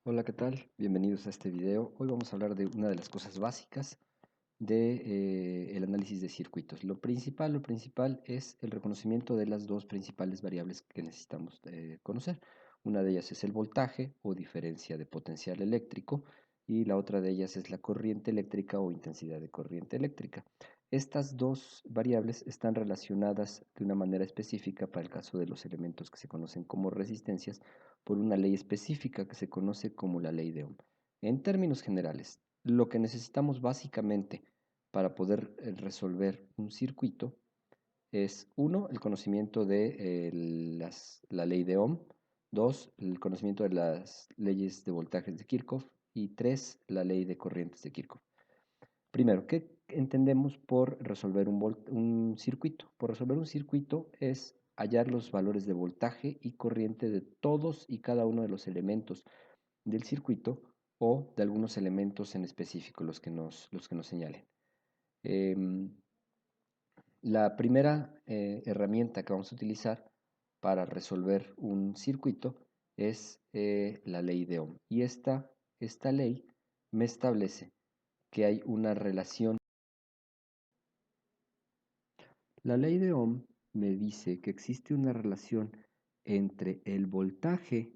Hola, ¿qué tal? Bienvenidos a este video. Hoy vamos a hablar de una de las cosas básicas de el análisis de circuitos. Lo principal es el reconocimiento de las dos principales variables que necesitamos conocer. Una de ellas es el voltaje o diferencia de potencial eléctrico y la otra de ellas es la corriente eléctrica o intensidad de corriente eléctrica. Estas dos variables están relacionadas de una manera específica para el caso de los elementos que se conocen como resistencias por una ley específica que se conoce como la ley de Ohm. En términos generales, lo que necesitamos básicamente para poder resolver un circuito es, uno, el conocimiento de la ley de Ohm; dos, el conocimiento de las leyes de voltajes de Kirchhoff; y tres, la ley de corrientes de Kirchhoff. Primero, ¿qué entendemos por resolver un circuito? Por resolver un circuito es hallar los valores de voltaje y corriente de todos y cada uno de los elementos del circuito o de algunos elementos en específico, los que nos señalen. Em, la primera herramienta que vamos a utilizar para resolver un circuito es la ley de Ohm. Y esta ley me establece que hay una relación. La ley de Ohm me dice que existe una relación entre el voltaje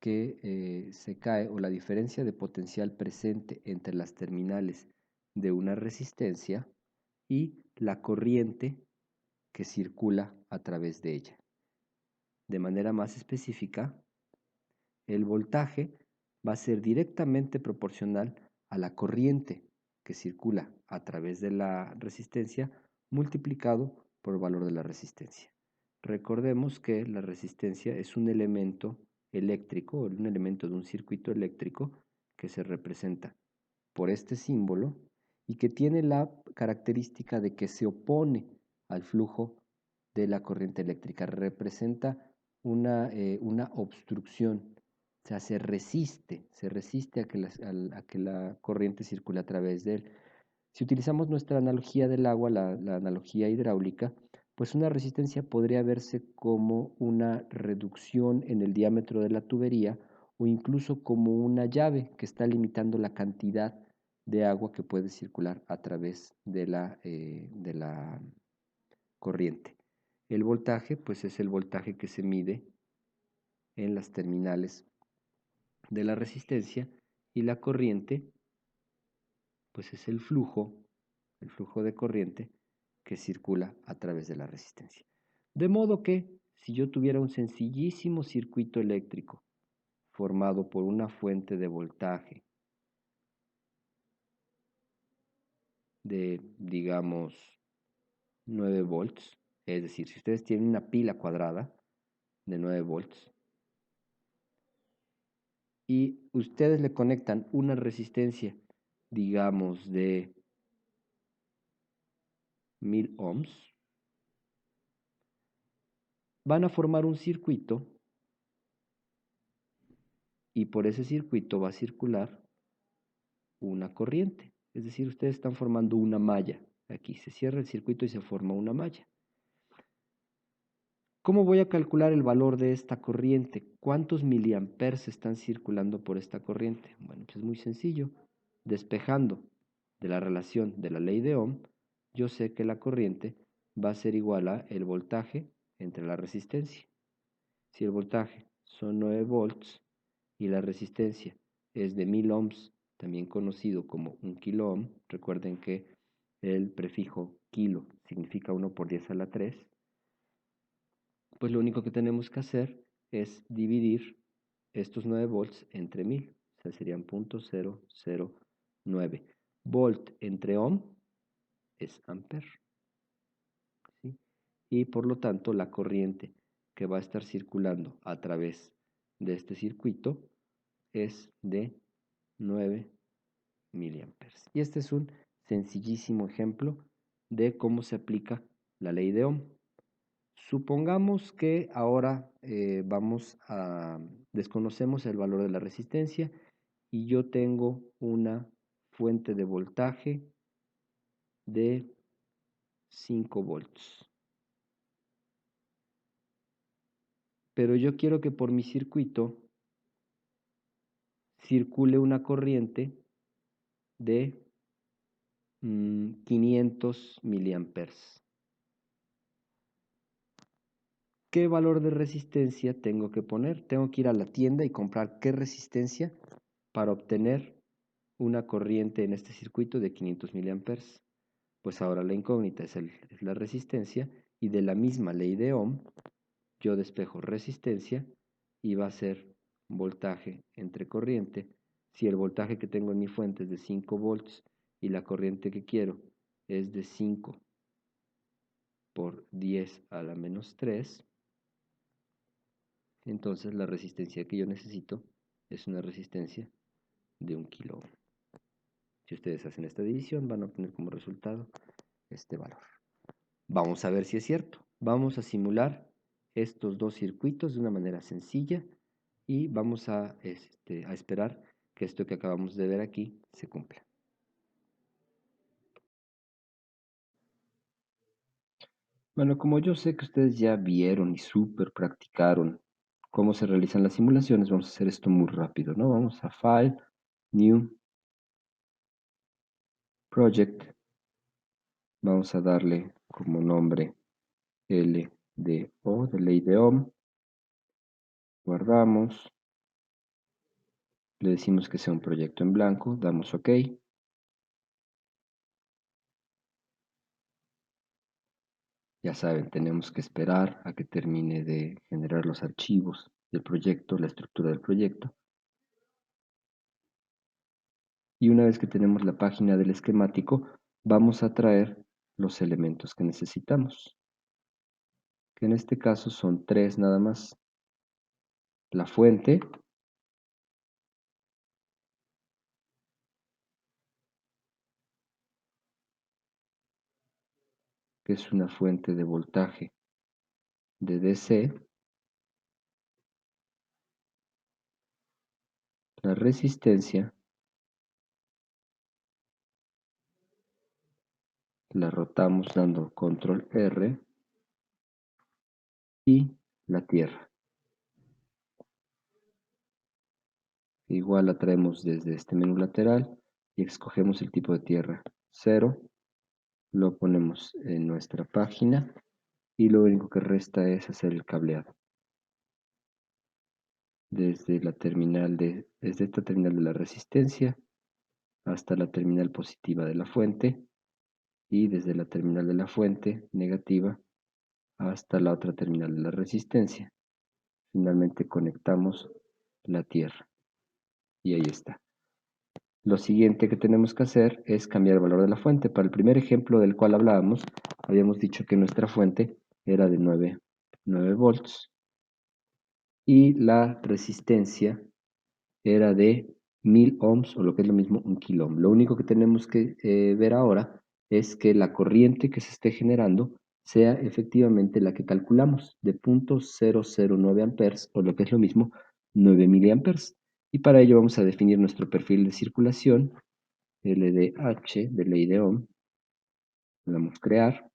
que se cae o la diferencia de potencial presente entre las terminales de una resistencia y la corriente que circula a través de ella. De manera más específica, el voltaje va a ser directamente proporcional a la corriente que circula a través de la resistencia multiplicado por el valor de la resistencia. Recordemos que la resistencia es un elemento eléctrico o un elemento de un circuito eléctrico que se representa por este símbolo y que tiene la característica de que se opone al flujo de la corriente eléctrica. Representa una obstrucción, o sea, se resiste a que la corriente circule a través de él. Si utilizamos nuestra analogía del agua, la analogía hidráulica, pues una resistencia podría verse como una reducción en el diámetro de la tubería o incluso como una llave que está limitando la cantidad de agua que puede circular a través de la corriente. El voltaje, pues es el voltaje que se mide en las terminales de la resistencia, y la corriente, pues es el flujo de corriente que circula a través de la resistencia. De modo que si yo tuviera un sencillísimo circuito eléctrico formado por una fuente de voltaje de, digamos, 9 volts, es decir, si ustedes tienen una pila cuadrada de 9 volts y ustedes le conectan una resistencia, digamos, de 1000 ohms, van a formar un circuito y por ese circuito va a circular una corriente. Es decir, ustedes están formando una malla. Aquí se cierra el circuito y se forma una malla. ¿Cómo voy a calcular el valor de esta corriente? ¿Cuántos miliamperes están circulando por esta corriente? Bueno, pues es muy sencillo. Despejando de la relación de la ley de Ohm, yo sé que la corriente va a ser igual a el voltaje entre la resistencia. Si el voltaje son 9 volts y la resistencia es de 1000 ohms, también conocido como 1 kilo ohm, recuerden que el prefijo kilo significa 1 por 10 a la 3, pues lo único que tenemos que hacer es dividir estos 9 volts entre 1000, o sea, serían 0.009. Volt entre ohm es amper, ¿sí? Y por lo tanto la corriente que va a estar circulando a través de este circuito es de 9 miliamperes. Y este es un sencillísimo ejemplo de cómo se aplica la ley de Ohm. Supongamos que ahora desconocemos el valor de la resistencia y yo tengo una fuente de voltaje de 5 volts. Pero yo quiero que por mi circuito circule una corriente de 500 miliamperes. ¿Qué valor de resistencia tengo que poner? Tengo que ir a la tienda y comprar qué resistencia para obtener una corriente en este circuito de 500 miliamperes. Pues ahora la incógnita es la resistencia, y de la misma ley de Ohm yo despejo resistencia y va a ser voltaje entre corriente. Si el voltaje que tengo en mi fuente es de 5 volts y la corriente que quiero es de 5 por 10 a la menos 3, entonces la resistencia que yo necesito es una resistencia de 1 kilo ohm. Si ustedes hacen esta división, van a obtener como resultado este valor. Vamos a ver si es cierto. Vamos a simular estos dos circuitos de una manera sencilla y vamos a esperar que esto que acabamos de ver aquí se cumpla. Bueno, como yo sé que ustedes ya vieron y súper practicaron cómo se realizan las simulaciones, vamos a hacer esto muy rápido, ¿no? Vamos a File, New, Project. Vamos a darle como nombre LDO, de ley de Ohm. Guardamos. Le decimos que sea un proyecto en blanco, damos OK. Ya saben, tenemos que esperar a que termine de generar los archivos del proyecto, la estructura del proyecto. Y una vez que tenemos la página del esquemático, vamos a traer los elementos que necesitamos, que en este caso son 3 nada más. La fuente, que es una fuente de voltaje de DC, la resistencia, la rotamos dando control R, y la tierra. Igual la traemos desde este menú lateral y escogemos el tipo de tierra 0, lo ponemos en nuestra página y lo único que resta es hacer el cableado. Desde esta terminal de la resistencia hasta la terminal positiva de la fuente, y desde la terminal de la fuente negativa hasta la otra terminal de la resistencia. Finalmente conectamos la tierra y ahí está. Lo siguiente que tenemos que hacer es cambiar el valor de la fuente. Para el primer ejemplo del cual hablábamos, habíamos dicho que nuestra fuente era de 9 volts y la resistencia era de 1000 ohms, o lo que es lo mismo, 1 kilo ohm. Lo único que tenemos que ver ahora es que la corriente que se esté generando sea efectivamente la que calculamos, de 0.009 amperes, o lo que es lo mismo, 9 miliamperes. Y para ello vamos a definir nuestro perfil de circulación, LDH, de ley de Ohm. Le damos crear.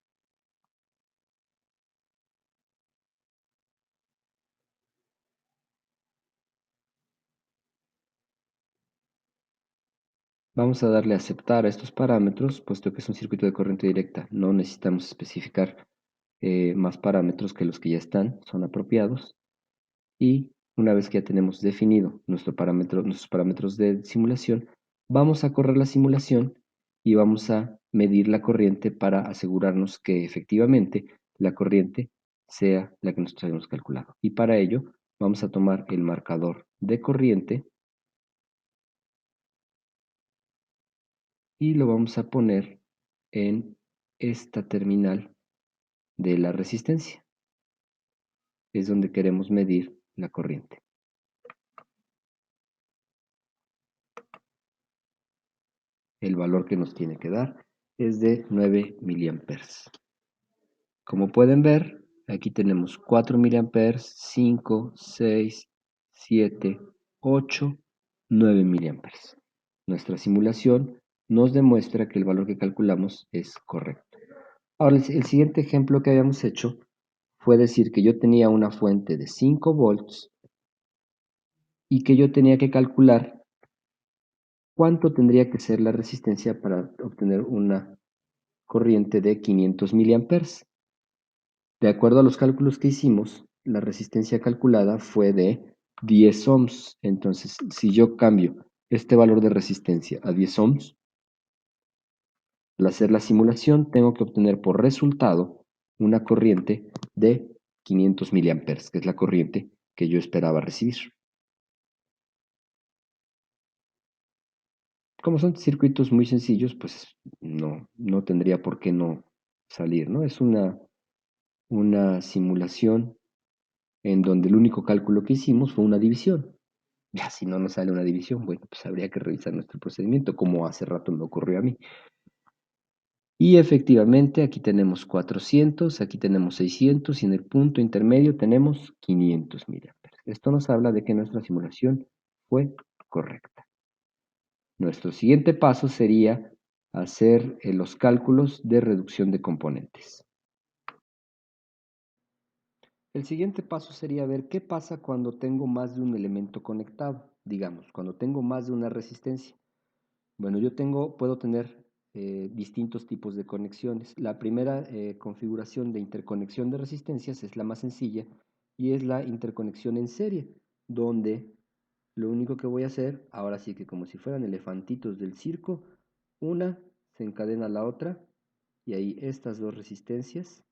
Vamos a darle a aceptar a estos parámetros, puesto que es un circuito de corriente directa. No necesitamos especificar más parámetros que los que ya están, son apropiados. Y una vez que ya tenemos definido nuestros parámetros de simulación, vamos a correr la simulación y vamos a medir la corriente para asegurarnos que efectivamente la corriente sea la que nosotros habíamos calculado. Y para ello vamos a tomar el marcador de corriente y lo vamos a poner en esta terminal de la resistencia. Es donde queremos medir la corriente. El valor que nos tiene que dar es de 9 miliamperes. Como pueden ver, aquí tenemos 4 miliamperes, 5, 6, 7, 8, 9 miliamperes. Nuestra simulación nos demuestra que el valor que calculamos es correcto. Ahora, el siguiente ejemplo que habíamos hecho fue decir que yo tenía una fuente de 5 volts y que yo tenía que calcular ¿Cuánto tendría que ser la resistencia para obtener una corriente de 500 miliamperes? De acuerdo a los cálculos que hicimos, la resistencia calculada fue de 10 ohms. Entonces, si yo cambio este valor de resistencia a 10 ohms, al hacer la simulación tengo que obtener por resultado una corriente de 500 miliamperes, que es la corriente que yo esperaba recibir. Como son circuitos muy sencillos, pues no tendría por qué no salir, ¿no? Es una simulación en donde el único cálculo que hicimos fue una división. Ya si no nos sale una división, bueno, pues habría que revisar nuestro procedimiento, como hace rato me ocurrió a mí. Y efectivamente, aquí tenemos 400, aquí tenemos 600 y en el punto intermedio tenemos 500 miliamperes. Esto nos habla de que nuestra simulación fue correcta. Nuestro siguiente paso sería hacer los cálculos de reducción de componentes. El siguiente paso sería ver qué pasa cuando tengo más de un elemento conectado, digamos, cuando tengo más de una resistencia. Bueno, puedo tener distintos tipos de conexiones. La primera configuración de interconexión de resistencias es la más sencilla y es la interconexión en serie, donde lo único que voy a hacer, ahora sí que como si fueran elefantitos del circo, una se encadena a la otra y ahí estas dos resistencias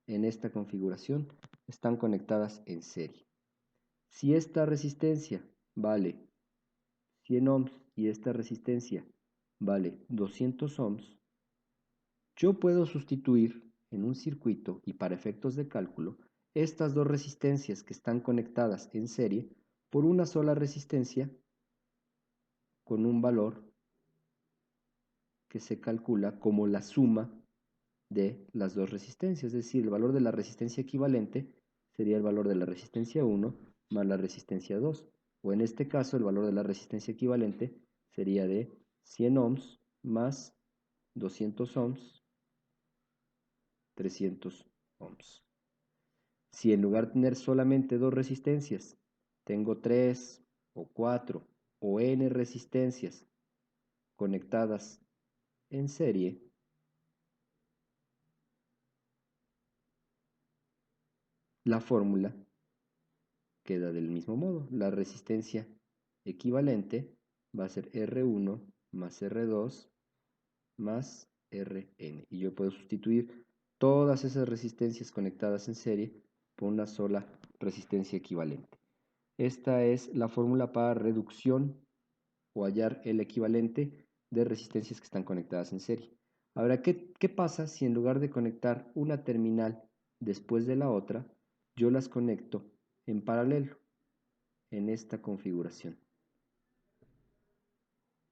en esta configuración están conectadas en serie. Si esta resistencia vale 100 ohms y esta resistencia vale 200 ohms, yo puedo sustituir en un circuito y para efectos de cálculo estas dos resistencias que están conectadas en serie por una sola resistencia con un valor que se calcula como la suma de las dos resistencias, es decir, el valor de la resistencia equivalente sería el valor de la resistencia 1 más la resistencia 2, o en este caso el valor de la resistencia equivalente sería de 100 ohms más 200 ohms, 300 ohms. Si en lugar de tener solamente dos resistencias, tengo 3 o 4 o n resistencias conectadas en serie, la fórmula queda del mismo modo. La resistencia equivalente va a ser R1 más R2 más Rn. Y yo puedo sustituir todas esas resistencias conectadas en serie por una sola resistencia equivalente. Esta es la fórmula para reducción o hallar el equivalente de resistencias que están conectadas en serie. Ahora, ¿qué pasa si en lugar de conectar una terminal después de la otra, yo las conecto en paralelo en esta configuración?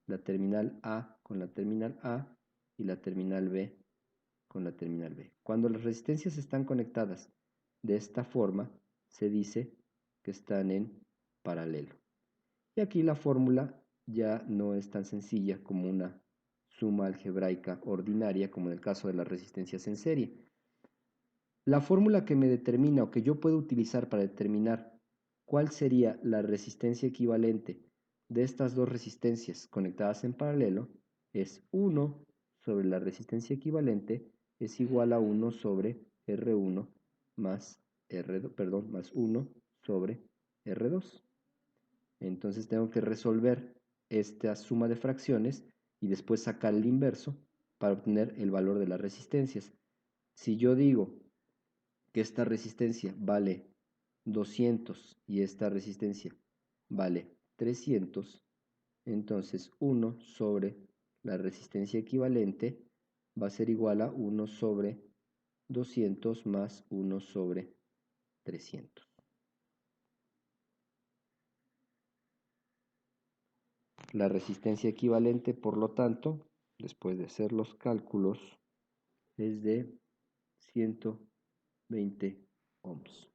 La terminal A con la terminal A y la terminal B con la terminal B. Cuando las resistencias están conectadas de esta forma, se dice que están en paralelo. Y aquí la fórmula ya no es tan sencilla como una suma algebraica ordinaria, como en el caso de las resistencias en serie. La fórmula que me determina o que yo puedo utilizar para determinar cuál sería la resistencia equivalente de estas dos resistencias conectadas en paralelo es 1 sobre la resistencia equivalente es igual a 1 sobre R1 más más 1 sobre R2. Entonces tengo que resolver esta suma de fracciones y después sacar el inverso para obtener el valor de las resistencias. Si yo digo que esta resistencia vale 200 y esta resistencia vale 300, entonces 1 sobre la resistencia equivalente va a ser igual a 1 sobre 200 más 1 sobre 300. La resistencia equivalente, por lo tanto, después de hacer los cálculos, es de 120 ohms.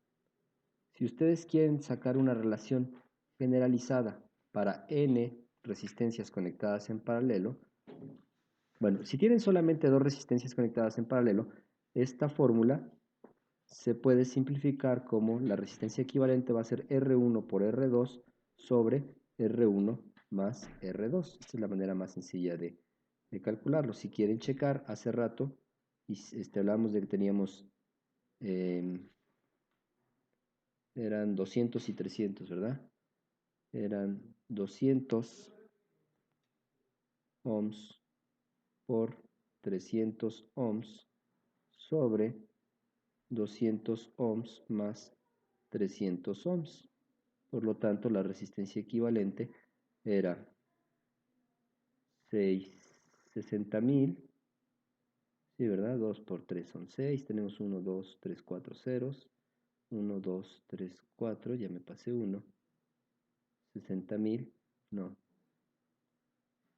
Si ustedes quieren sacar una relación generalizada para n resistencias conectadas en paralelo, bueno, si tienen solamente dos resistencias conectadas en paralelo, esta fórmula se puede simplificar como la resistencia equivalente va a ser R1 por R2 sobre R1 más R2. Esta es la manera más sencilla de calcularlo. Si quieren checar, hace rato hablábamos de que teníamos, eran 200 y 300, ¿verdad? Eran 200 ohms por 300 ohms sobre 200 ohms más 300 ohms. Por lo tanto, la resistencia equivalente era 60.000. Sí, ¿verdad? 2 por 3 son 6. Tenemos 1, 2, 3, 4 ceros. 1, 2, 3, 4. Ya me pasé 1. 60.000. No.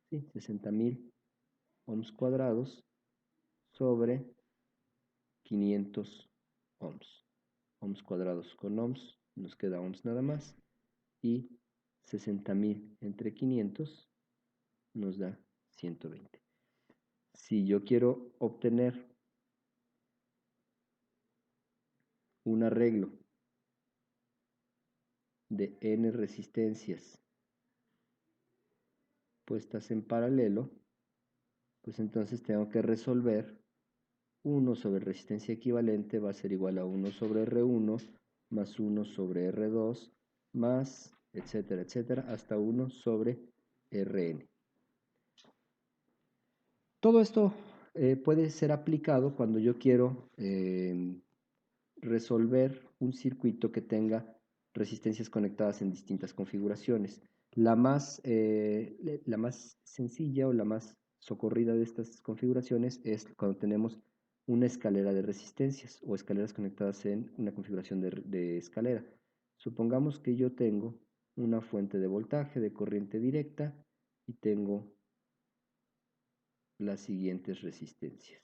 Sí, 60.000 ohms cuadrados sobre 500 ohms. Ohms cuadrados con ohms. Nos queda ohms nada más. Y 60.000 entre 500 nos da 120. Si yo quiero obtener un arreglo de n resistencias puestas en paralelo, pues entonces tengo que resolver 1 sobre resistencia equivalente va a ser igual a 1 sobre R1 más 1 sobre R2 más, etcétera, etcétera, hasta 1 sobre Rn. Todo esto puede ser aplicado cuando yo quiero resolver un circuito que tenga resistencias conectadas en distintas configuraciones. La más sencilla o la más socorrida de estas configuraciones es cuando tenemos una escalera de resistencias o escaleras conectadas en una configuración de escalera. Supongamos que yo tengo una fuente de voltaje de corriente directa y tengo las siguientes resistencias.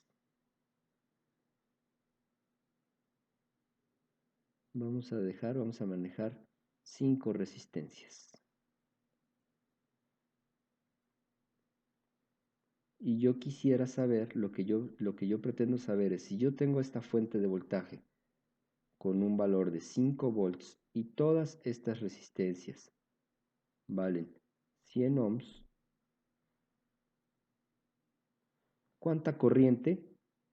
Vamos a manejar 5 resistencias. Y yo quisiera saber, lo que yo pretendo saber es, si yo tengo esta fuente de voltaje con un valor de 5 volts y todas estas resistencias valen 100 ohms, ¿cuánta corriente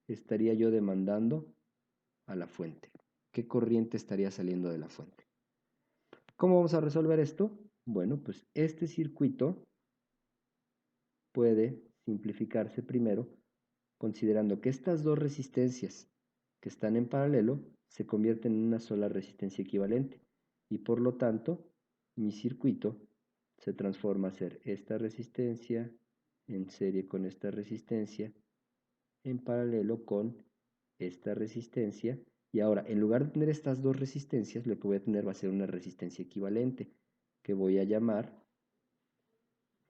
estaría yo demandando a la fuente? ¿Qué corriente estaría saliendo de la fuente? ¿Cómo vamos a resolver esto? Bueno, pues este circuito puede simplificarse primero considerando que estas dos resistencias que están en paralelo se convierten en una sola resistencia equivalente y por lo tanto mi circuito se transforma a ser esta resistencia en serie con esta resistencia en paralelo con esta resistencia y ahora en lugar de tener estas dos resistencias lo que voy a tener va a ser una resistencia equivalente que voy a llamar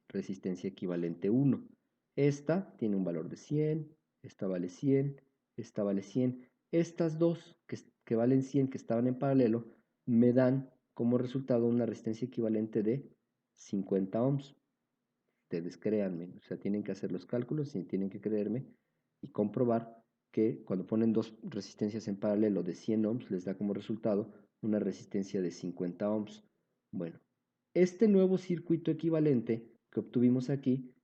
resistencia equivalente 1. Esta tiene un valor de 100, esta vale 100, esta vale 100. Estas dos que valen 100, que estaban en paralelo, me dan como resultado una resistencia equivalente de 50 ohms. Ustedes créanme, o sea, tienen que hacer los cálculos y tienen que creerme y comprobar que cuando ponen dos resistencias en paralelo de 100 ohms les da como resultado una resistencia de 50 ohms. Bueno, este nuevo circuito equivalente que obtuvimos aquí,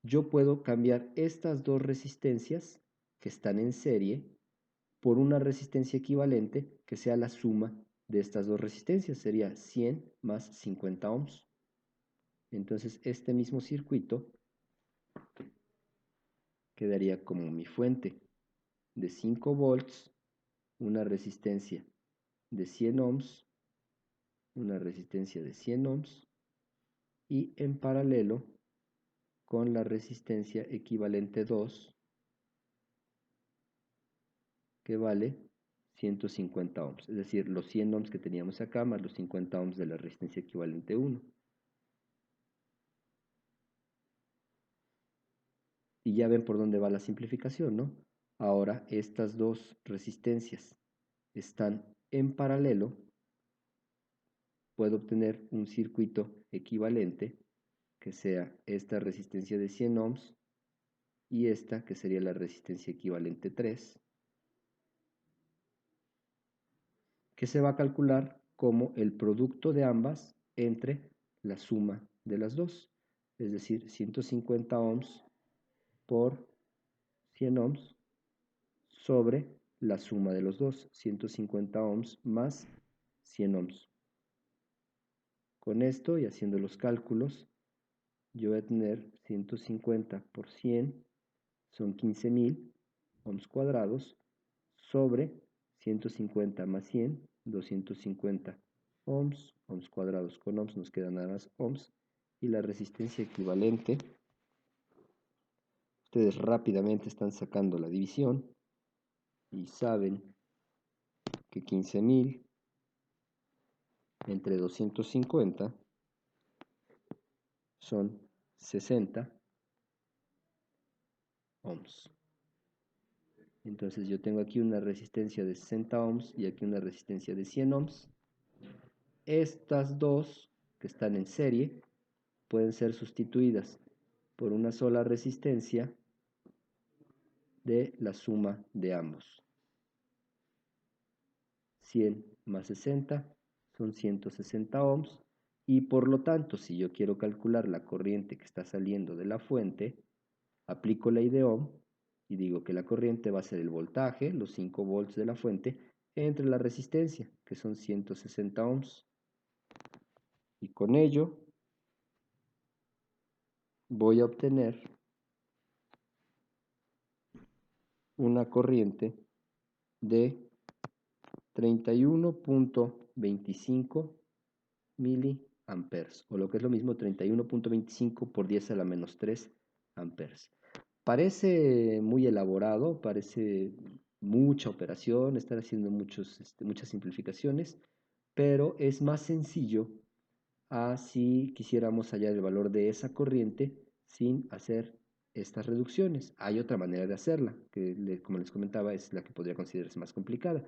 yo puedo cambiar estas dos resistencias que están en serie por una resistencia equivalente que sea la suma de estas dos resistencias, sería 100 más 50 ohms. Entonces este mismo circuito quedaría como mi fuente de 5 volts, una resistencia de 100 ohms, una resistencia de 100 ohms y en paralelo con la resistencia equivalente 2 que vale 150 ohms, es decir, los 100 ohms que teníamos acá más los 50 ohms de la resistencia equivalente 1. Y ya ven por dónde va la simplificación, ¿no? Ahora estas dos resistencias están en paralelo, puedo obtener un circuito equivalente que sea esta resistencia de 100 ohms y esta que sería la resistencia equivalente 3, que se va a calcular como el producto de ambas entre la suma de las dos, es decir, 150 ohms por 100 ohms sobre la suma de los dos, 150 ohms más 100 ohms. Con esto y haciendo los cálculos, yo voy a tener 150 por 100, son 15.000 ohms cuadrados, sobre 150 más 100, 250 ohms, ohms cuadrados con ohms, nos quedan nada más ohms, y la resistencia equivalente, ustedes rápidamente están sacando la división, y saben que 15.000 entre 250 son 60 ohms. Entonces yo tengo aquí una resistencia de 60 ohms y aquí una resistencia de 100 ohms. Estas dos que están en serie pueden ser sustituidas por una sola resistencia de la suma de ambos. 100 más 60 son 160 ohms, y por lo tanto, si yo quiero calcular la corriente que está saliendo de la fuente, aplico ley de Ohm y digo que la corriente va a ser el voltaje, los 5 volts de la fuente, entre la resistencia, que son 160 ohms. Y con ello voy a obtener una corriente de 31.25 miliamperes, o lo que es lo mismo, 31.25 por 10 a la menos 3 amperes. Parece muy elaborado, parece mucha operación, están haciendo muchas simplificaciones, pero es más sencillo a si quisiéramos hallar el valor de esa corriente sin hacer estas reducciones. Hay otra manera de hacerla, que como les comentaba es la que podría considerarse más complicada,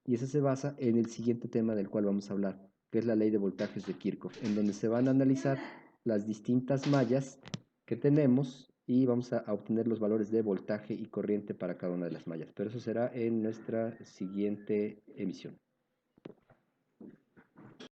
y esa se basa en el siguiente tema del cual vamos a hablar, que es la ley de voltajes de Kirchhoff, en donde se van a analizar las distintas mallas que tenemos y vamos a obtener los valores de voltaje y corriente para cada una de las mallas. Pero eso será en nuestra siguiente emisión.